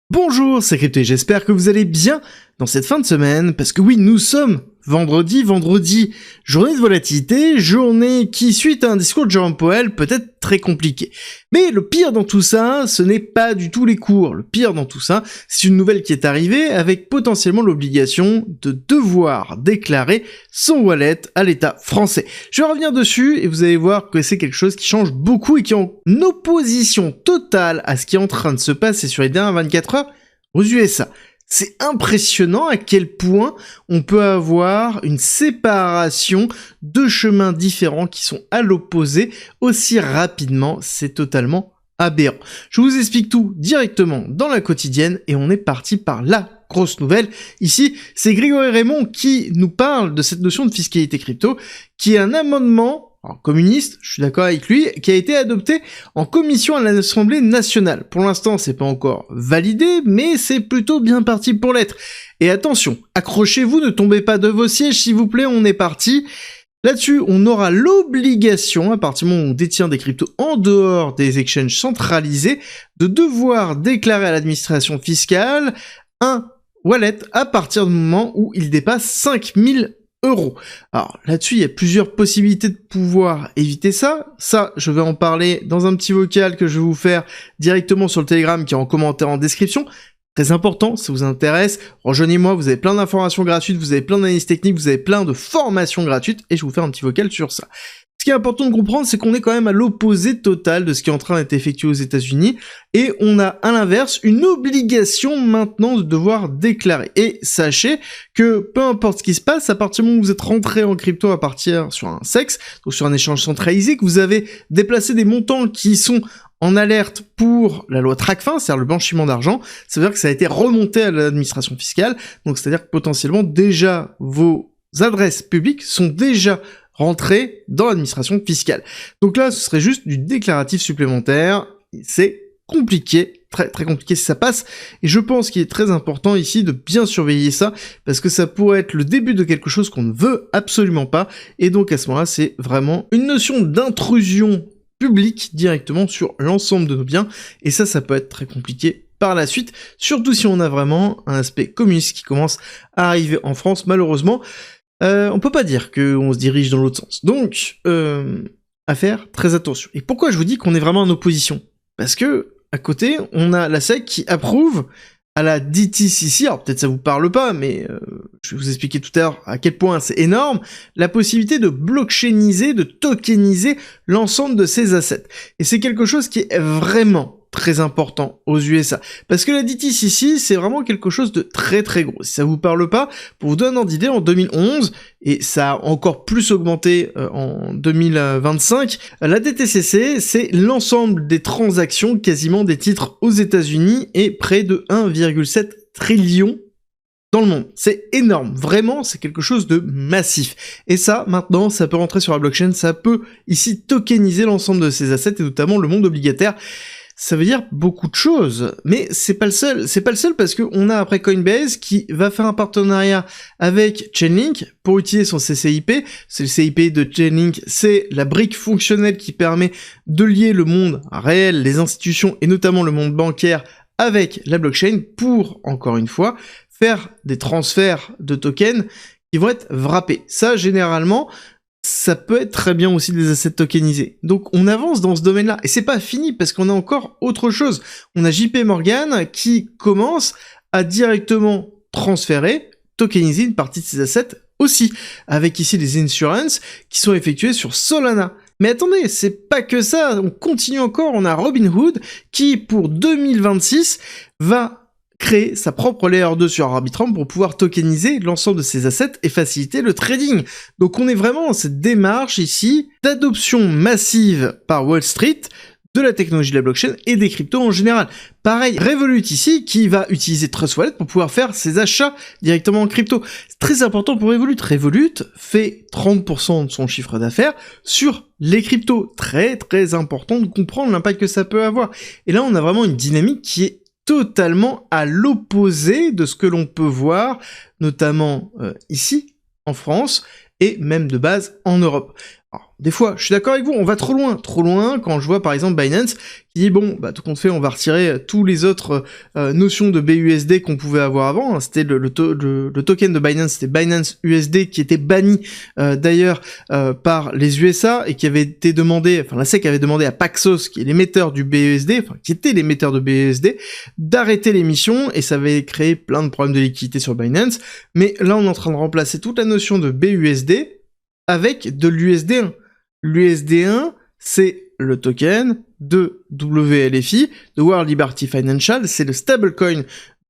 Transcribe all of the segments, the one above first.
Bonjour, c'est Crypto et j'espère que vous allez bien dans cette fin de semaine, parce que oui, nous sommes vendredi, journée de volatilité, journée qui, suite à un discours de Jerome Powell, peut être très compliqué. Mais le pire dans tout ça, ce n'est pas du tout les cours. Le pire dans tout ça, c'est une nouvelle qui est arrivée avec potentiellement l'obligation de devoir déclarer son wallet à l'État français. Je vais revenir dessus et vous allez voir que c'est quelque chose qui change beaucoup et qui est en opposition totale à ce qui est en train de se passer sur les dernières 24 heures aux USA. C'est impressionnant à quel point on peut avoir une séparation de chemins différents qui sont à l'opposé aussi rapidement, c'est totalement aberrant. Je vous explique tout directement dans la quotidienne et on est parti par la grosse nouvelle. Ici, c'est Grégory Raymond qui nous parle de cette notion de fiscalité crypto, qui est un amendement communiste, je suis d'accord avec lui, qui a été adopté en commission à l'Assemblée nationale. Pour l'instant, c'est pas encore validé, mais c'est plutôt bien parti pour l'être. Et attention, accrochez-vous, ne tombez pas de vos sièges, s'il vous plaît, on est parti. Là-dessus, on aura l'obligation, à partir du moment où on détient des cryptos en dehors des exchanges centralisés, de devoir déclarer à l'administration fiscale un wallet à partir du moment où il dépasse 5000 €. Alors là-dessus, il y a plusieurs possibilités de pouvoir éviter ça. Ça, je vais en parler dans un petit vocal que je vais vous faire directement sur le Telegram qui est en commentaire en description. Très important, ça vous intéresse, rejoignez-moi, vous avez plein d'informations gratuites, vous avez plein d'analyses techniques, vous avez plein de formations gratuites et je vais vous faire un petit vocal sur ça. Ce qui est important de comprendre, c'est qu'on est quand même à l'opposé total de ce qui est en train d'être effectué aux États-Unis et on a à l'inverse une obligation maintenant de devoir déclarer. Et sachez que peu importe ce qui se passe, à partir du moment où vous êtes rentré en crypto à partir sur un CEX, donc sur un échange centralisé, que vous avez déplacé des montants qui sont en alerte pour la loi TRACFIN, c'est-à-dire le blanchiment d'argent, ça veut dire que ça a été remonté à l'administration fiscale, donc c'est-à-dire que potentiellement déjà vos adresses publiques sont déjà rentrer dans l'administration fiscale. Donc là, ce serait juste du déclaratif supplémentaire. C'est compliqué, très très compliqué si ça passe. Et je pense qu'il est très important ici de bien surveiller ça, parce que ça pourrait être le début de quelque chose qu'on ne veut absolument pas. Et donc à ce moment-là, c'est vraiment une notion d'intrusion publique directement sur l'ensemble de nos biens. Et ça peut être très compliqué par la suite, surtout si on a vraiment un aspect communiste qui commence à arriver en France, malheureusement. On peut pas dire qu'on se dirige dans l'autre sens. Donc, à faire très attention. Et pourquoi je vous dis qu'on est vraiment en opposition? Parce que, à côté, on a la SEC qui approuve à la DTCC, alors peut-être ça vous parle pas, mais je vais vous expliquer tout à l'heure à quel point c'est énorme, la possibilité de blockchainiser, de tokeniser l'ensemble de ces assets. Et c'est quelque chose qui est vraiment très important aux USA. Parce que la DTCC, c'est vraiment quelque chose de très très gros. Si ça vous parle pas, pour vous donner un ordre d'idée, en 2011, et ça a encore plus augmenté en 2025, la DTCC, c'est l'ensemble des transactions, quasiment des titres aux États-Unis, et près de 1,7 trillion dans le monde. C'est énorme, vraiment, c'est quelque chose de massif. Et ça, maintenant, ça peut rentrer sur la blockchain, ça peut ici tokeniser l'ensemble de ces assets, et notamment le monde obligataire. Ça veut dire beaucoup de choses, mais c'est pas le seul parce que on a après Coinbase qui va faire un partenariat avec Chainlink pour utiliser son CCIP. C'est le CIP de Chainlink, c'est la brique fonctionnelle qui permet de lier le monde réel, les institutions et notamment le monde bancaire avec la blockchain pour, encore une fois, faire des transferts de tokens qui vont être wrappés. Ça, généralement, ça peut être très bien aussi des assets tokenisés. Donc on avance dans ce domaine-là. Et c'est pas fini parce qu'on a encore autre chose. On a JP Morgan qui commence à directement transférer, tokeniser une partie de ses assets aussi. Avec ici des insurances qui sont effectuées sur Solana. Mais attendez, c'est pas que ça. On continue encore. On a Robinhood qui pour 2026 va créer sa propre layer 2 sur Arbitrum pour pouvoir tokeniser l'ensemble de ses assets et faciliter le trading. Donc on est vraiment dans cette démarche ici d'adoption massive par Wall Street de la technologie de la blockchain et des cryptos en général. Pareil, Revolut ici qui va utiliser Trust Wallet pour pouvoir faire ses achats directement en crypto. C'est très important pour Revolut. Revolut fait 30% de son chiffre d'affaires sur les cryptos. Très très important de comprendre l'impact que ça peut avoir. Et là on a vraiment une dynamique qui est totalement à l'opposé de ce que l'on peut voir, notamment ici, en France, et même de base en Europe. Alors, des fois, je suis d'accord avec vous, on va trop loin quand je vois par exemple Binance qui dit bon, bah tout compte fait, on va retirer tous les autres notions de BUSD qu'on pouvait avoir avant, hein. C'était le token de Binance, c'était Binance USD qui était banni d'ailleurs par les USA et qui avait été demandé, enfin la SEC avait demandé à Paxos, qui est l'émetteur du BUSD, enfin qui était l'émetteur de BUSD, d'arrêter l'émission et ça avait créé plein de problèmes de liquidité sur Binance, mais là on est en train de remplacer toute la notion de BUSD avec de l'USD1. L'USD1, c'est le token de WLFI, de World Liberty Financial, c'est le stablecoin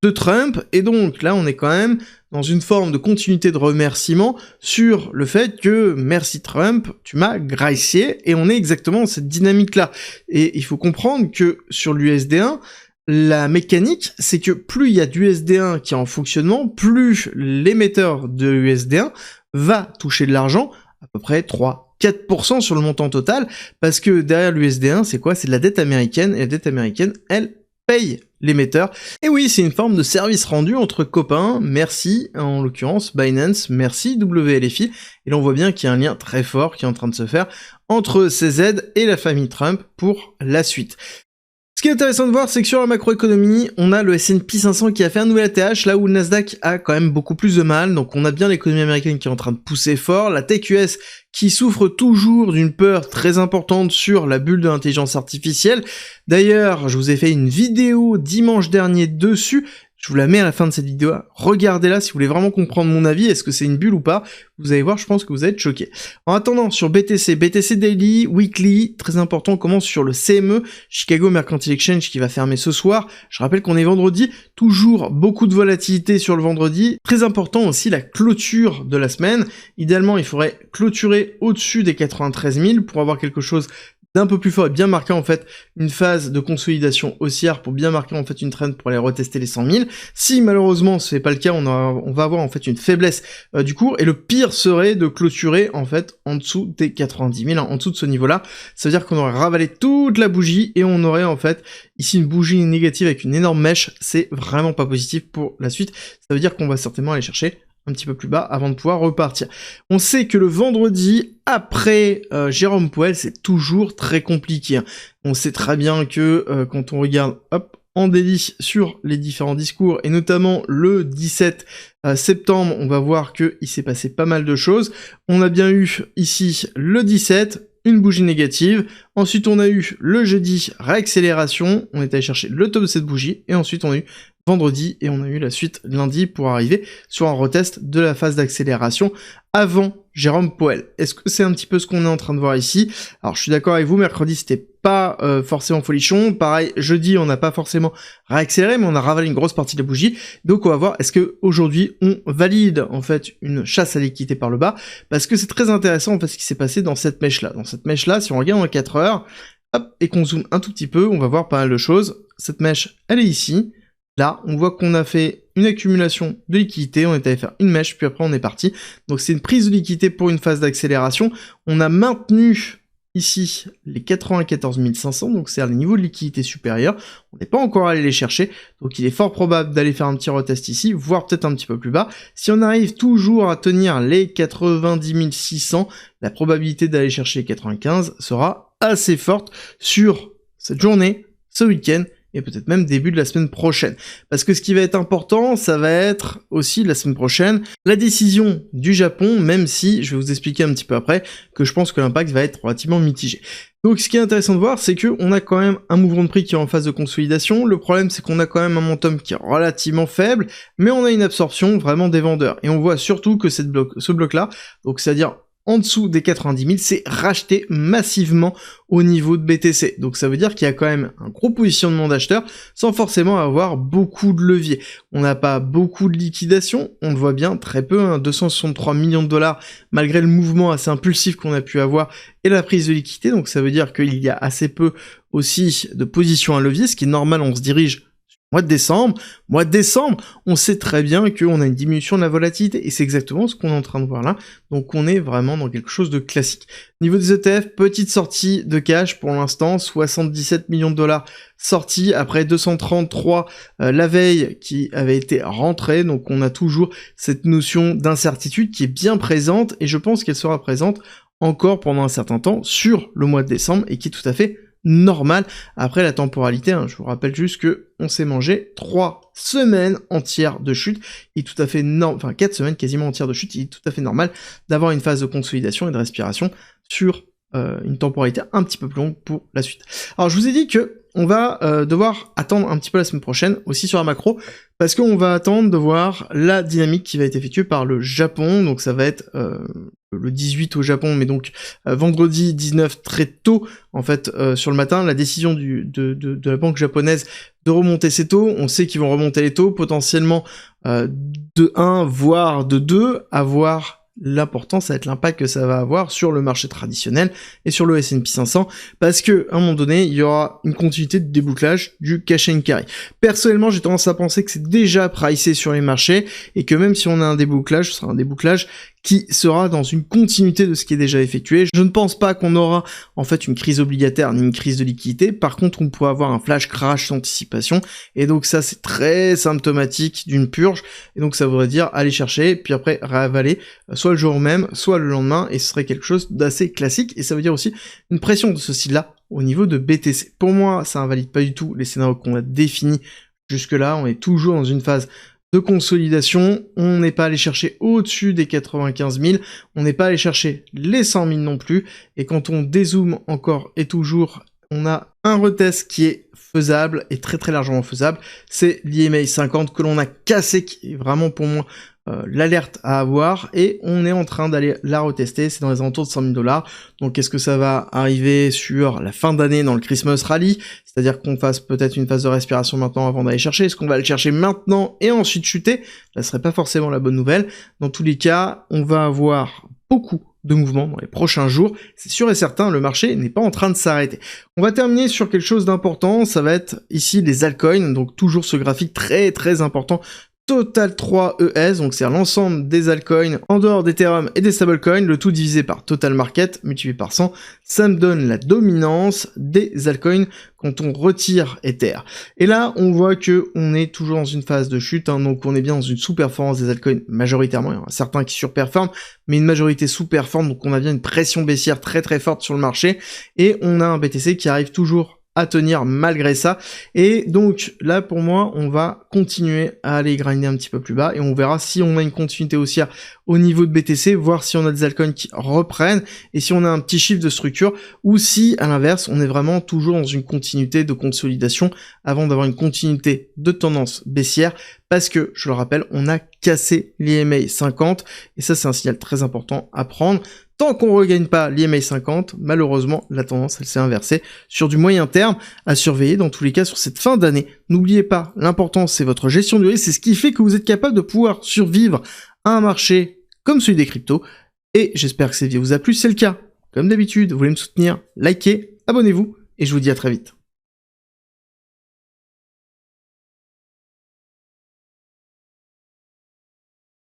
de Trump, et donc là on est quand même dans une forme de continuité de remerciement sur le fait que merci Trump, tu m'as gracié, et on est exactement dans cette dynamique-là. Et il faut comprendre que sur l'USD1, la mécanique, c'est que plus il y a d'USD1 qui est en fonctionnement, plus l'émetteur de USD1 va toucher de l'argent, à peu près 3-4% sur le montant total, parce que derrière l'USD1, c'est quoi? C'est de la dette américaine, et la dette américaine, elle paye l'émetteur. Et oui, c'est une forme de service rendu entre copains, merci, en l'occurrence Binance, merci WLFI, et là on voit bien qu'il y a un lien très fort qui est en train de se faire entre CZ et la famille Trump pour la suite. Ce qui est intéressant de voir, c'est que sur la macroéconomie, on a le S&P 500 qui a fait un nouvel ATH, là où le Nasdaq a quand même beaucoup plus de mal, donc on a bien l'économie américaine qui est en train de pousser fort, la tech US qui souffre toujours d'une peur très importante sur la bulle de l'intelligence artificielle. D'ailleurs, je vous ai fait une vidéo dimanche dernier dessus, je vous la mets à la fin de cette vidéo, regardez-la si vous voulez vraiment comprendre mon avis, est-ce que c'est une bulle ou pas, vous allez voir, je pense que vous allez être choqués. En attendant, sur BTC Daily, Weekly, très important, on commence sur le CME, Chicago Mercantile Exchange qui va fermer ce soir, je rappelle qu'on est vendredi, toujours beaucoup de volatilité sur le vendredi, très important aussi la clôture de la semaine, idéalement il faudrait clôturer au-dessus des 93 000 pour avoir quelque chose d'un peu plus fort et bien marquer en fait une phase de consolidation haussière pour bien marquer en fait une trend pour aller retester les 100 000. Si malheureusement ce n'est pas le cas, on va avoir en fait une faiblesse du cours et le pire serait de clôturer en fait en dessous des 90 000, en dessous de ce niveau-là. Ça veut dire qu'on aurait ravalé toute la bougie et on aurait en fait ici une bougie négative avec une énorme mèche. C'est vraiment pas positif pour la suite. Ça veut dire qu'on va certainement aller chercher un petit peu plus bas avant de pouvoir repartir. On sait que le vendredi, après Jérôme Powell, c'est toujours très compliqué. On sait très bien que quand on regarde en délit sur les différents discours, et notamment le 17 septembre, on va voir qu'il s'est passé pas mal de choses. On a bien eu ici le 17, une bougie négative, ensuite on a eu le jeudi réaccélération, on est allé chercher le top de cette bougie, et ensuite on a eu vendredi, et on a eu la suite lundi pour arriver sur un retest de la phase d'accélération avant Jérôme Powell. Est-ce que c'est un petit peu ce qu'on est en train de voir ici? Alors je suis d'accord avec vous, mercredi c'était pas forcément folichon, pareil, jeudi on n'a pas forcément réaccéléré, mais on a ravalé une grosse partie de la bougie, donc on va voir est-ce que aujourd'hui on valide en fait une chasse à liquidité par le bas, parce que c'est très intéressant en fait ce qui s'est passé dans cette mèche-là. Dans cette mèche-là, si on regarde en 4 heures, et qu'on zoome un tout petit peu, on va voir pas mal de choses. Cette mèche, elle est ici. Là, on voit qu'on a fait une accumulation de liquidité, on est allé faire une mèche, puis après on est parti. Donc c'est une prise de liquidité pour une phase d'accélération. On a maintenu ici les 94 500, donc c'est-à-dire les niveaux de liquidité supérieurs. On n'est pas encore allé les chercher, donc il est fort probable d'aller faire un petit retest ici, voire peut-être un petit peu plus bas. Si on arrive toujours à tenir les 90 600, la probabilité d'aller chercher les 95 sera assez forte sur cette journée, ce week-end, et peut-être même début de la semaine prochaine. Parce que ce qui va être important, ça va être aussi la semaine prochaine, la décision du Japon, même si, je vais vous expliquer un petit peu après, que je pense que l'impact va être relativement mitigé. Donc ce qui est intéressant de voir, c'est qu'on a quand même un mouvement de prix qui est en phase de consolidation. Le problème, c'est qu'on a quand même un momentum qui est relativement faible, mais on a une absorption vraiment des vendeurs. Et on voit surtout que ce bloc-là, donc c'est-à-dire en dessous des 90 000, c'est racheté massivement au niveau de BTC. Donc ça veut dire qu'il y a quand même un gros positionnement d'acheteurs sans forcément avoir beaucoup de levier. On n'a pas beaucoup de liquidation, on le voit bien, très peu, 263 millions de dollars malgré le mouvement assez impulsif qu'on a pu avoir et la prise de liquidité. Donc ça veut dire qu'il y a assez peu aussi de position à levier, ce qui est normal, on se dirige mois de décembre, on sait très bien qu'on a une diminution de la volatilité, et c'est exactement ce qu'on est en train de voir là, donc on est vraiment dans quelque chose de classique. Niveau des ETF, petite sortie de cash pour l'instant, 77 millions de dollars sortis, après 233 la veille qui avait été rentrée, donc on a toujours cette notion d'incertitude qui est bien présente, et je pense qu'elle sera présente encore pendant un certain temps sur le mois de décembre et qui est tout à fait normal après la temporalité. Je vous rappelle juste que on s'est mangé 3 semaines entières de chute, et tout à fait enfin 4 semaines quasiment entières de chute, il est tout à fait normal d'avoir une phase de consolidation et de respiration sur une temporalité un petit peu plus longue pour la suite. Alors je vous ai dit que on va devoir attendre un petit peu la semaine prochaine aussi sur la macro, parce qu'on va attendre de voir la dynamique qui va être effectuée par le Japon. Donc ça va être le 18 au Japon, mais donc vendredi 19 très tôt en fait sur le matin, la décision de la banque japonaise de remonter ses taux. On sait qu'ils vont remonter les taux potentiellement de 1 voire de 2, à voir. L'important, ça va être l'impact que ça va avoir sur le marché traditionnel et sur le S&P 500, parce que à un moment donné, il y aura une continuité de débouclage du cash and carry. Personnellement, j'ai tendance à penser que c'est déjà pricé sur les marchés, et que même si on a un débouclage, ce sera un débouclage qui sera dans une continuité de ce qui est déjà effectué. Je ne pense pas qu'on aura en fait une crise obligataire ni une crise de liquidité. Par contre, on pourrait avoir un flash crash d'anticipation, et donc ça c'est très symptomatique d'une purge, et donc ça voudrait dire aller chercher puis après réavaler soit le jour même, soit le lendemain, et ce serait quelque chose d'assez classique. Et ça veut dire aussi une pression de ce style-là au niveau de BTC. Pour moi, ça invalide pas du tout les scénarios qu'on a définis jusque-là. On est toujours dans une phase de consolidation, on n'est pas allé chercher au-dessus des 95 000, on n'est pas allé chercher les 100 000 non plus, et quand on dézoome encore et toujours, on a un retest qui est faisable, et très très largement faisable, c'est l'EMA 50 que l'on a cassé, qui est vraiment pour moi l'alerte à avoir, et on est en train d'aller la retester, c'est dans les alentours de 100 000 $. Donc est-ce que ça va arriver sur la fin d'année dans le Christmas Rally, c'est-à-dire qu'on fasse peut-être une phase de respiration maintenant avant d'aller chercher, est-ce qu'on va le chercher maintenant et ensuite chuter? Ça serait pas forcément la bonne nouvelle. Dans tous les cas, on va avoir beaucoup de mouvements dans les prochains jours, c'est sûr et certain, le marché n'est pas en train de s'arrêter. On va terminer sur quelque chose d'important, ça va être ici les altcoins, donc toujours ce graphique très très important, Total 3 ES, donc c'est l'ensemble des altcoins en dehors d'Ethereum et des stablecoins, le tout divisé par Total Market, multiplié par 100, ça me donne la dominance des altcoins quand on retire Ether. Et là, on voit que on est toujours dans une phase de chute, donc on est bien dans une sous-performance des altcoins majoritairement, il y en a certains qui surperforment, mais une majorité sous-performe, donc on a bien une pression baissière très très forte sur le marché, et on a un BTC qui arrive toujours à tenir malgré ça, et donc là pour moi on va continuer à aller grinder un petit peu plus bas, et on verra si on a une continuité haussière au niveau de BTC, voir si on a des altcoins qui reprennent, et si on a un petit chiffre de structure, ou si à l'inverse on est vraiment toujours dans une continuité de consolidation avant d'avoir une continuité de tendance baissière, parce que je le rappelle, on a cassé l'EMA 50, et ça c'est un signal très important à prendre. Tant qu'on ne regagne pas l'EMA 50, malheureusement, la tendance, elle s'est inversée sur du moyen terme à surveiller dans tous les cas sur cette fin d'année. N'oubliez pas, l'important, c'est votre gestion du risque, c'est ce qui fait que vous êtes capable de pouvoir survivre à un marché comme celui des cryptos, et j'espère que cette vidéo vous a plu, c'est le cas. Comme d'habitude, vous voulez me soutenir, likez, abonnez-vous, et je vous dis à très vite.